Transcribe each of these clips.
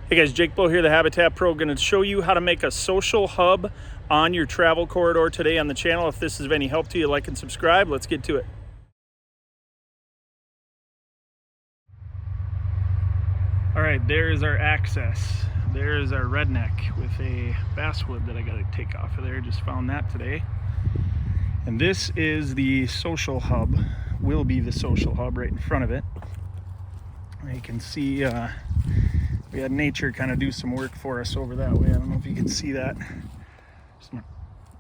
Hey guys, Jake Blow here, the Habitat Pro. Going to show you how to make a social hub on your travel corridor today on the channel. If this is of any help to you, like and subscribe. Let's get to it. All right, there's our access. There's our redneck with a basswood that I got to take off of there. Just found that today. And this is the social hub, will be the social hub right in front of it. You can see we had nature kind of do some work for us over that way. I don't know if you can see that. Some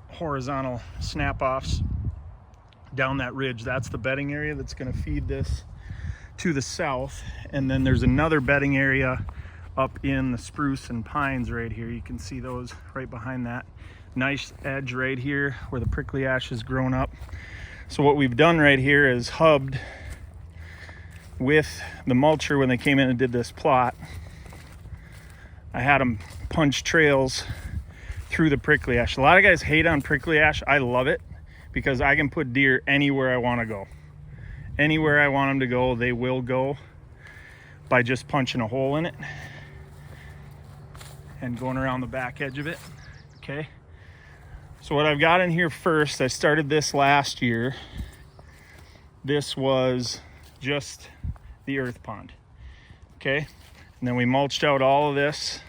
horizontal snap-offs down that ridge. That's the bedding area that's going to feed this to the south. And then there's another bedding area up in the spruce and pines right here. You can see those right behind that. Nice edge right here where the prickly ash has grown up. So what we've done right here is hubbed with the mulcher. When they came in and did this plot, I had them punch trails through the prickly ash. A lot of guys hate on prickly ash. I love it because I can put deer anywhere I want to go. Anywhere I want them to go, they will go by just punching a hole in it and going around the back edge of it. Okay. So what I've got in here first, I started this last year. This was just the earth pond. Okay. And then we mulched out all of this.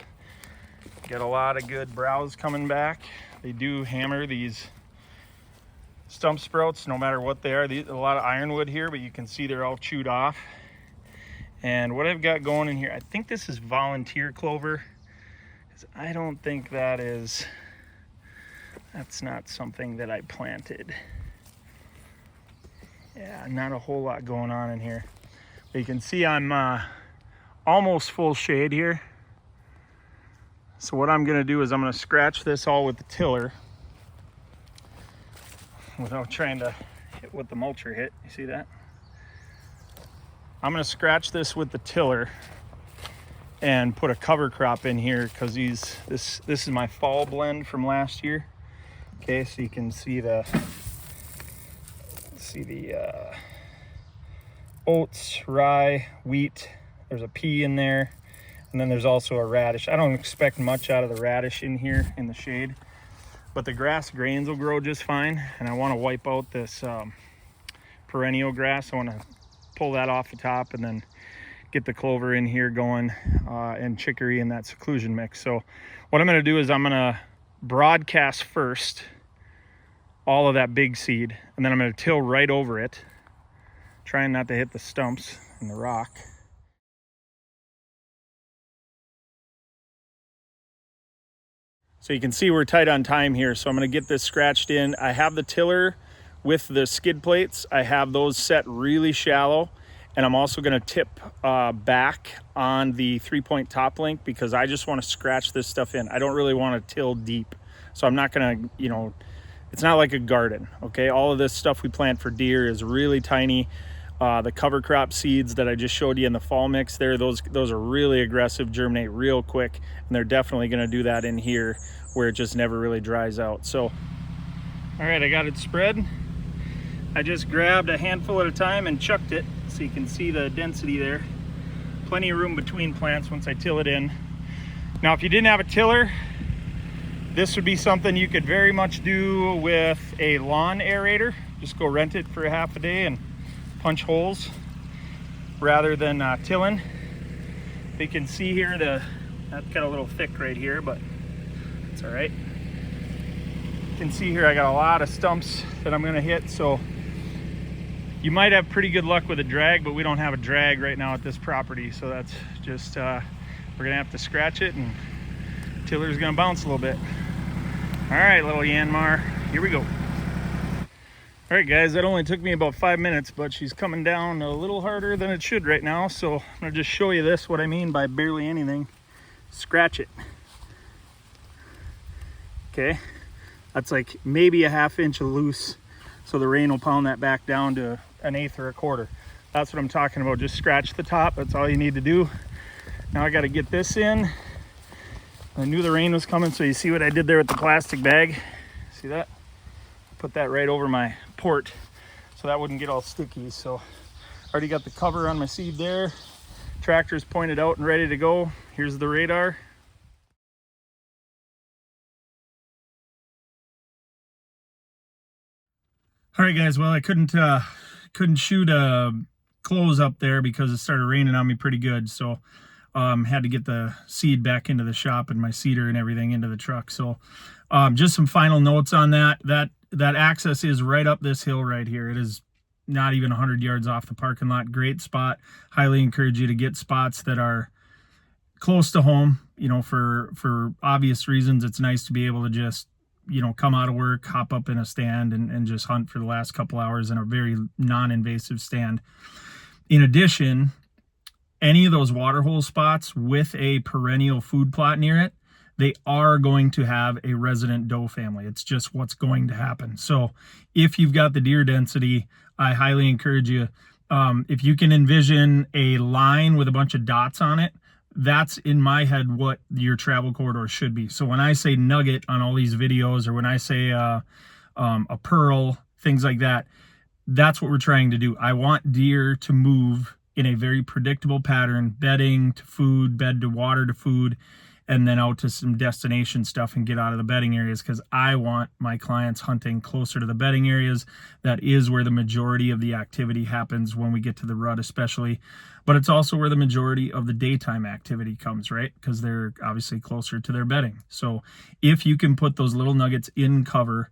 Got a lot of good browse coming back. They do hammer these stump sprouts no matter what they are. A lot of ironwood here, but you can see they're all chewed off. And what I've got going in here, I think this is volunteer clover. I don't think that's not something that I planted. Yeah, not a whole lot going on in here. But you can see I'm almost full shade here. So what I'm gonna do is I'm gonna scratch this all with the tiller without trying to hit what the mulcher hit. You see that? I'm gonna scratch this with the tiller and put a cover crop in here because this is my fall blend from last year. Okay, so you can see the oats, rye, wheat. There's a pea in there, and then there's also a radish. I don't expect much out of the radish in here in the shade, but the grass grains will grow just fine. And I want to wipe out this perennial grass. I want to pull that off the top and then get the clover in here going and chicory in that seclusion mix. So what I'm going to do is I'm going to broadcast first all of that big seed, and then I'm going to till right over it, trying not to hit the stumps and the rock. So you can see we're tight on time here, so I'm going to get this scratched in. I have the tiller with the skid plates. I have those set really shallow, and I'm also going to tip back on the 3-point top link because I just want to scratch this stuff in. I don't really want to till deep, so I'm not going to, it's not like a garden, okay? All of this stuff we plant for deer is really tiny. The cover crop seeds that I just showed you in the fall mix there, those are really aggressive, germinate real quick, and they're definitely going to do that in here where it just never really dries out. So, all right, I got it spread. I just grabbed a handful at a time and chucked it so you can see the density there. Plenty of room between plants once I till it in. Now, if you didn't have a tiller, this would be something you could very much do with a lawn aerator. Just go rent it for a half a day and punch holes rather than tilling. You can see here that's got a little thick right here, but it's all right. You can see here I got a lot of stumps that I'm gonna hit, so you might have pretty good luck with a drag, but we don't have a drag right now at this property, so that's just we're gonna have to scratch it, and tiller's gonna bounce a little bit. All right, little Yanmar, here we go. All right, guys, that only took me about 5 minutes, but she's coming down a little harder than it should right now. So I'm gonna just show you this, what I mean by barely anything. Scratch it. Okay, that's like maybe a ½ inch of loose. So the rain will pound that back down to 1/8 or 1/4. That's what I'm talking about. Just scratch the top, that's all you need to do. Now I gotta get this in. I knew the rain was coming, so you see what I did there with the plastic bag? See that? Put that right over my port so that wouldn't get all sticky. So already got the cover on my seed there. Tractor's pointed out and ready to go. Here's the radar. All right, guys. Well, I couldn't shoot a close up there because it started raining on me pretty good. So had to get the seed back into the shop and my seeder and everything into the truck. So just some final notes on that. That access is right up this hill right here. It is not even 100 yards off the parking lot. Great spot. Highly encourage you to get spots that are close to home. You know, for obvious reasons, it's nice to be able to just, you know, come out of work, hop up in a stand and just hunt for the last couple hours in a very non-invasive stand. In addition, any of those water hole spots with a perennial food plot near it, they are going to have a resident doe family. It's just what's going to happen. So if you've got the deer density, I highly encourage you, if you can envision a line with a bunch of dots on it, that's in my head what your travel corridor should be. So when I say nugget on all these videos, or when I say a pearl, things like that, that's what we're trying to do. I want deer to move in a very predictable pattern, bedding to food, bed to water to food, and then out to some destination stuff and get out of the bedding areas, because I want my clients hunting closer to the bedding areas. That is where the majority of the activity happens when we get to the rut especially, but it's also where the majority of the daytime activity comes, right? Because they're obviously closer to their bedding. So if you can put those little nuggets in cover,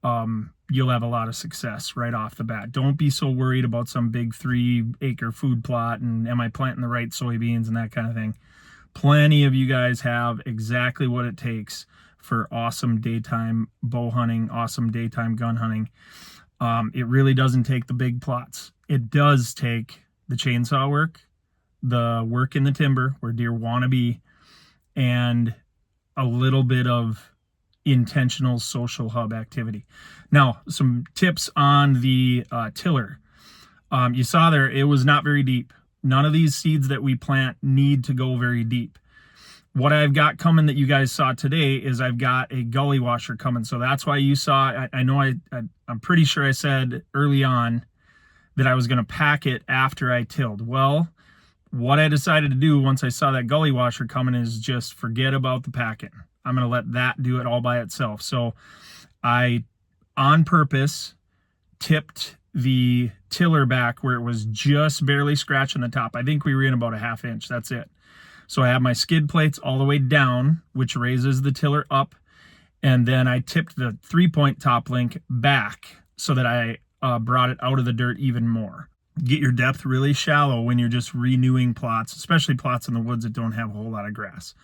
you'll have a lot of success right off the bat. Don't be so worried about some big 3-acre food plot and am I planting the right soybeans and that kind of thing. Plenty of you guys have exactly what it takes for awesome daytime bow hunting, awesome daytime gun hunting. It really doesn't take the big plots. It does take the chainsaw work, the work in the timber where deer want to be, and a little bit of intentional social hub activity. Now, some tips on the tiller. You saw there, it was not very deep. None of these seeds that we plant need to go very deep. What I've got coming that you guys saw today is I've got a gully washer coming. So that's why you saw, I'm pretty sure I said early on that I was going to pack it after I tilled. Well, what I decided to do once I saw that gully washer coming is just forget about the packing. I'm going to let that do it all by itself. So I, on purpose, tipped the tiller back where it was just barely scratching the top. I think we were in about a 1/2 inch. That's it. So I have my skid plates all the way down, which raises the tiller up. And then I tipped the 3-point top link back so that I brought it out of the dirt even more. Get your depth really shallow when you're just renewing plots, especially plots in the woods that don't have a whole lot of grass.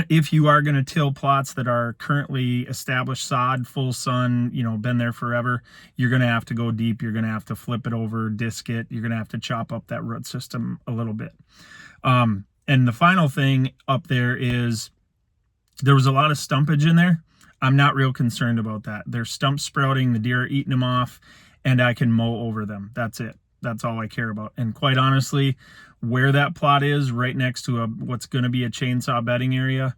If you are going to till plots that are currently established sod, full sun, you know, been there forever, you're going to have to go deep. You're going to have to flip it over, disc it. You're going to have to chop up that root system a little bit. And the final thing up there is there was a lot of stumpage in there. I'm not real concerned about that. There's stumps sprouting, the deer are eating them off, and I can mow over them. That's it. That's all I care about. And quite honestly, where that plot is right next to what's going to be a chainsaw bedding area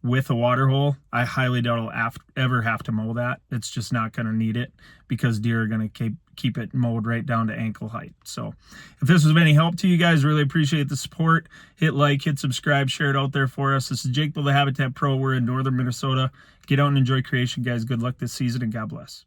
with a water hole, I highly doubt I'll ever have to mow that. It's just not going to need it because deer are going to keep it mowed right down to ankle height. So if this was of any help to you guys, really appreciate the support. Hit like, hit subscribe, share it out there for us. This is Jake Bull, the Habitat Pro. We're in northern Minnesota. Get out and enjoy creation, guys. Good luck this season, and God bless.